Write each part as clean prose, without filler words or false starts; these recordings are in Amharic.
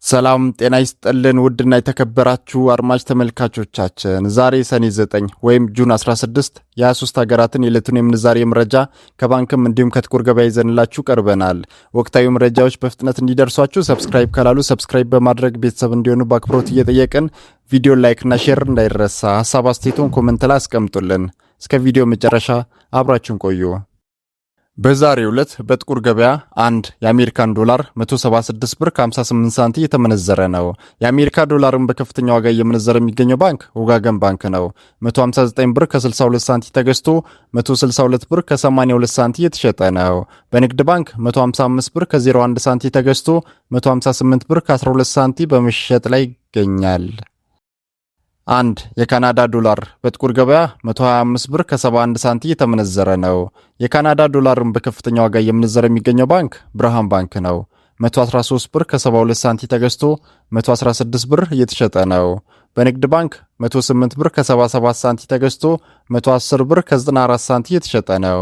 ሰላም ጤና ይስጥልን ውድና የተከበራችሁ አድማጭ ተመልካቾቻችን ዛሬ ሰኔ 9 ወይም ጁን 16 የ23 ሀገራትን የዕለቱን የምንዛሬ መረጃ ከባንክም እንዲሁም ከጥቁር ገበያ ይዘንላችሁ ቀርበናል። ወቅታዊ መረጃዎች በፍጥነት እንዲደርሷችሁ ሰብስክራይብ ካላሉ ሰብስክራይብ በማድረግ ቤተሰብ እንዲሆኑ በአክብሮት እየጠየቅን ቪዲዮ ላይክ እና ሼር እንዳይረሳ፣ ሐሳብ አስተያየቶን ኮሜንት ላይ አስቀምጡልን። እስከ ቪዲዮ መጨረሻ አብራችሁን ቆዩ። በዛሬው ዕለት በጥቁር ገበያ አንድ የአሜሪካን ዶላር 176 ብር ከ58 ሳንቲም የተመነዘረ ነው። የአሜሪካ ዶላርን በከፍተኛ ዋጋ እየመነዘረ የሚገኘው ባንክ ወጋገን ባንክ ነው። 159 ብር ከ62 ሳንቲም ተገዝቶ 162 ብር ከ82 ሳንቲም የተሸጠ ነው። በንግድ ባንክ 155 ብር ከ01 ሳንቲም ተገዝቶ 158 ብር ከ12 ሳንቲም በመሸጥ ላይ ይገኛል። አንድ የካናዳ ዶላር በጥቁር ገበያ 125 ብር ከ71 ሳንቲም የተመነዘረ ነው። የካናዳ ዶላርን በከፍተኛ ዋጋ እየመነዘረ የሚገኘው ባንክ ብርሃን ባንክ ነው። 113 ብር ከ72 ሳንቲም ተገዝቶ 116 ብር እየተሸጠ ነው። በንግድ ባንክ 108 ብር ከ77 ሳንቲም ተገዝቶ 110 ብር ከ94 ሳንቲም እየተሸጠ ነው።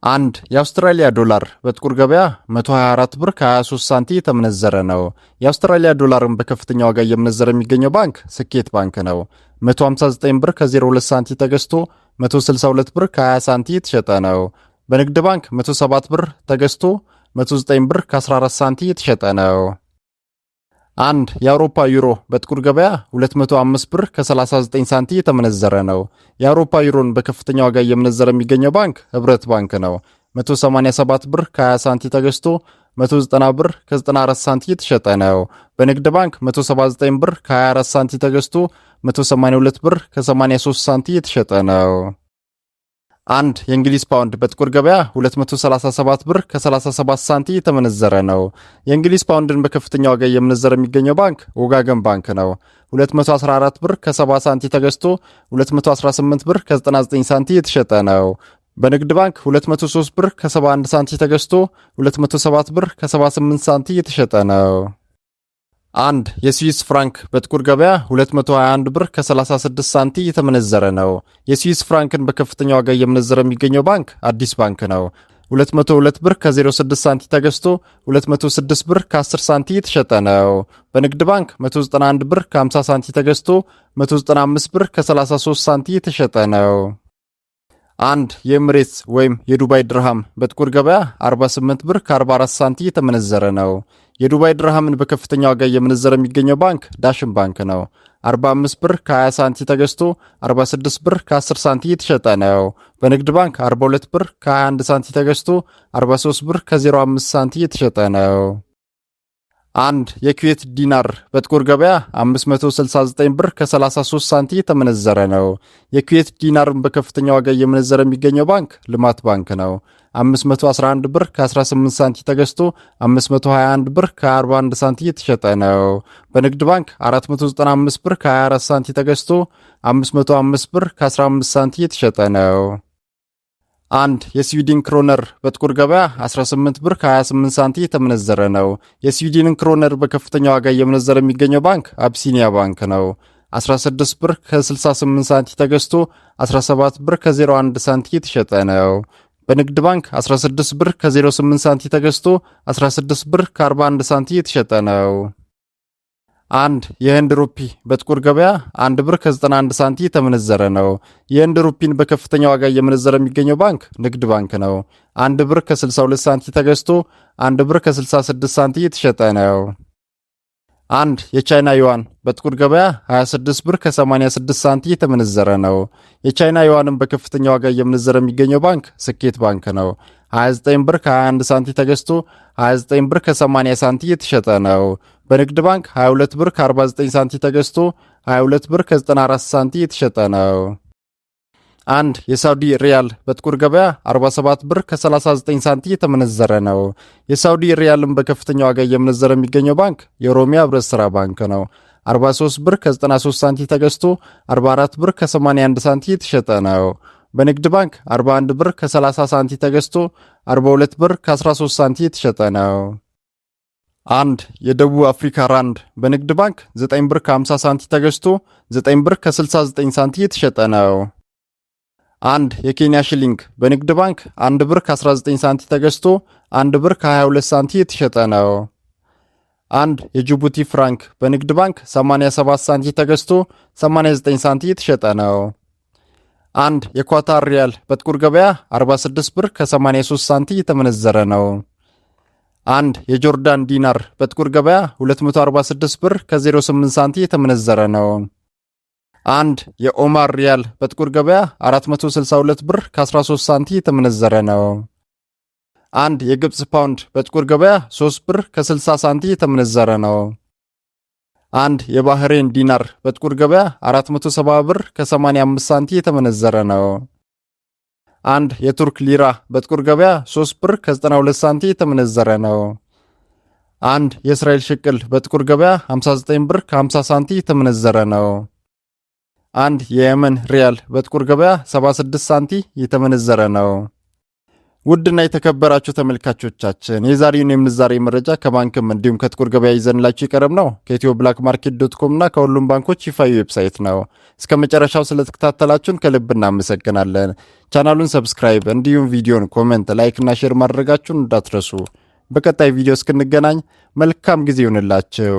አንድ የአውስትራሊያ ዶላር በጥቁር ገበያ 124 ብር ከ23 ሳንቲም የተመነዘረ ነው። የአውስትራሊያ ዶላርን በከፍተኛ ዋጋ እየመነዘረ የሚገኘው ባንክ ስኬት ባንክ ነው። 159 ብር ከ02 ሳንቲም ተገዝቶ 162 ብር ከ20 ሳንቲም የተሸጠ ነው። በንግድ ባንክ 107 ብር ተገዝቶ 109 ብር ከ14 ሳንቲም የተሸጠ ነው። አንድ የአውሮፓ ዩሮ በጥቁር ገበያ 205 ብር ከ39 ሳንቲም የተመነዘረ ነው። የአውሮፓ ዩሮን በከፍተኛ ዋጋ እየመነዘረ የሚገኘው ባንክ ህብረት ባንክ ነው። 187 ብር ከ20 ሳንቲም ተገዝቶ 190 ብር ከ94 ሳንቲም የተሸጠ ነው። በንግድ ባንክ 179 ብር ከ24 ሳንቲም ተገዝቶ 182 ብር ከ83 ሳንቲም የተሸጠ ነው። አንድ የእንግሊዝ ፓውንድ በጥቁር ገበያ 237 ብር ከ37 ሳንቲም የተመነዘረ ነው። የእንግሊዝ ፓውንድን በከፍተኛ ዋጋ እየመነዘረ የሚገኘው ባንክ ወጋገን ባንክ ነው። 214 ብር ከ70 ሳንቲም ተገዝቶ 218 ብር ከ99 ሳንቲም የተሸጠ ነው። በንግድ ባንክ 203 ብር ከ71 ሳንቲም ተገዝቶ 207 ብር ከ78 ሳንቲም የተሸጠ ነው። አንድ የስዊስ ፍራንክ በጥቁር ገበያ 221 ብር ከ36 ሳንቲም የተመነዘረ ነው። የስዊስ ፍራንክን በከፍተኛ ዋጋ እየመነዘረ የሚገኘው ባንክ አዲስ ባንክ ነው። 202 ብር ከ06 ሳንቲም ተገዝቶ 206 ብር ከ10 ሳንቲም የተሸጠ ነው። በንግድ ባንክ 191 ብር ከ50 ሳንቲም ተገዝቶ 195 ብር ከ33 ሳንቲም የተሸጠ ነው። አንድ የኤምሬትስ ወይም የዱባይ ድርሃም በጥቁር ገበያ 48 ብር ከ44 ሳንቲም የተመነዘረ ነው። የዱባይ ድርሃምን በከፍተኛ ዋጋ እየመነዘረ የሚገኘው ባንክ ዳሽን ባንክ ነው። 45 ብር ከ20 ሳንቲም ተገዝቶ 46 ብር ከ10 ሳንቲም የተሸጠ ነው። በንግድ ባንክ 42 ብር ከ21 ሳንቲም ተገዝቶ 43 ብር ከ05 ሳንቲም የተሸጠ ነው። አንድ የኩዌት ዲናር በጥቁር ገበያ 569 ብር ከ33 ሳንቲም የተመነዘረ ነው። የኩዌት ዲናርን በከፍተኛ ዋጋ እየመነዘረ የሚገኘው ባንክ ልማት ባንክ ነው። 511 ብር ከ18 ሳንቲም ተገዝቶ 521 ብር ከ41 ሳንቲም የተሸጠ ነው። በንግድ ባንክ 495 ብር ከ24 ሳንቲም ተገዝቶ 505 ብር ከ15 ሳንቲም የተሸጠ ነው። አንድ የስዊድን ክሮነር በጥቁር ገበያ 18 ብር ከ28 ሳንቲም የተመነዘረ ነው። የስዊድንን ክሮነር በከፍተኛ ዋጋ እየመነዘረ የሚገኘው ባንክ አቢሲኒያ ባንክ ነው። 16 ብር ከ68 ሳንቲም ተገዝቶ 17 ብር ከ01 ሳንቲም የተሸጠ ነው። በንግድ ባንክ 16 ብር ከ08 ሳንቲም ተገዝቶ 16 ብር ከ41 ሳንቲም የተሸጠ ነው። አንድ የህንድ ሩፒ በጥቁር ገበያ 1 ብር ከ91 ሳንቲም የተመነዘረ ነው። የህንድ ሩፒን በከፍተኛ ዋጋ እየመነዘረ የሚገኘው ባንክ ንግድ ባንክ ነው። 1 ብር ከ62 ሳንቲም ተገዝቶ 1 ብር ከ66 ሳንቲም የተሸጠ ነው። አንድ የቻይና ዩዋን በጥቁር ገበያ 26 ብር ከ86 ሳንቲም የተመነዘረ ነው። የቻይና ዩዋንን በከፍተኛ ዋጋ እየመነዘረ የሚገኘው ባንክ ስኬት ባንክ ነው። 29 ብር ከ21 ሳንቲም ተገዝቶ 29 ብር ከ80 ሳንቲም የተሸጠ ነው። በንግድ ባንክ 22 ብር ከ49 ሳንቲም ተገዝቶ 22 ብር ከ94 ሳንቲም የተሸጠ ነው። አንድ የሳውዲ ሪያል በጥቁር ገበያ 47 ብር ከ39 ሳንቲም የተመነዘረ ነው። የሳውዲ ሪያልን በከፍተኛ ዋጋ እየመነዘረ የሚገኘው ባንክ የኦሮሚያ ህብረት ሥራ ባንክ ነው። 43 ብር ከ93 ሳንቲም ተገዝቶ 44 ብር ከ81 ሳንቲም የተሸጠ ነው። በንግድ ባንክ 41 ብር ከ30 ሳንቲም ተገዝቶ 42 ብር ከ13 ሳንቲም የተሸጠ ነው። አንድ የደቡብ አፍሪካ ራንድ በንግድ ባንክ 9 ብር ከ50 ሳንቲም ተገዝቶ 9 ብር ከ69 ሳንቲም የተሸጠ ነው። አንድ የኬንያ ሽሊንግ በንግድ ባንክ 1 ብር ከ19 ሳንቲም ተገዝቶ 1 ብር ከ22 ሳንቲም የተሸጠ ነው። አንድ የጅቡቲ ፍራንክ በንግድ ባንክ 87 ሳንቲ ተገዝቶ 89 ሳንቲ የተሸጠ ነው። አንድ የኳታር ሪያል በጥቁር ገበያ 46 ብር ከ83 ሳንቲ የተመነዘረ ነው። አንድ የጆርዳን ዲናር በጥቁር ገበያ 246 ብር ከ08 ሳንቲ የተመነዘረ ነው። አንድ የኦማር ሪያል በጥቁር ገበያ 462 ብር ከ13 ሳንቲ የተመነዘረ ነው። አንድ የግብፅ ፓውንድ በጥቁር ገበያ 3 ብር ከ60 ሳንቲ የተመነዘረ ነው። አንድ የባህሬን ዲናር በጥቁር ገበያ 470 ብር ከ85 ሳንቲ የተመነዘረ ነው። አንድ የቱርክ ሊራ በጥቁር ገበያ 3 ብር ከ92 ሳንቲ የተመነዘረ ነው። አንድ የእስራኤል ሽቅል በጥቁር ገበያ 59 ብር ከ50 ሳንቲ የተመነዘረ ነው። አንድ የየመን ሪያል በጥቁር ገበያ 76 ሳንቲ የተመነዘረ ነው። ውድና የተከበራችሁ ተመልካቾቻችን የዛሬውን የምንዛሬ መረጃ ከባንክም እንዲሁም ከጥቁር ገበያ ይዘንላችሁ ይቀርብ ነው ከethioblackmarket.com እና ከሁሉም ባንኮች ይፋዊ ዌብሳይት ነው። እስከ መጨረሻው ስለተከታተላችሁን ከልብ እናመሰግናለን። ቻናሉን ሰብስክራይብ እንዲሁም ቪዲዮን ኮሜንት፣ ላይክ እና ሼር ማድረጋችሁን እንዳትረሱ። በቀጣይ ቪዲዮ እስክንገናኝ መልካም ጊዜ ይሁንላችሁ።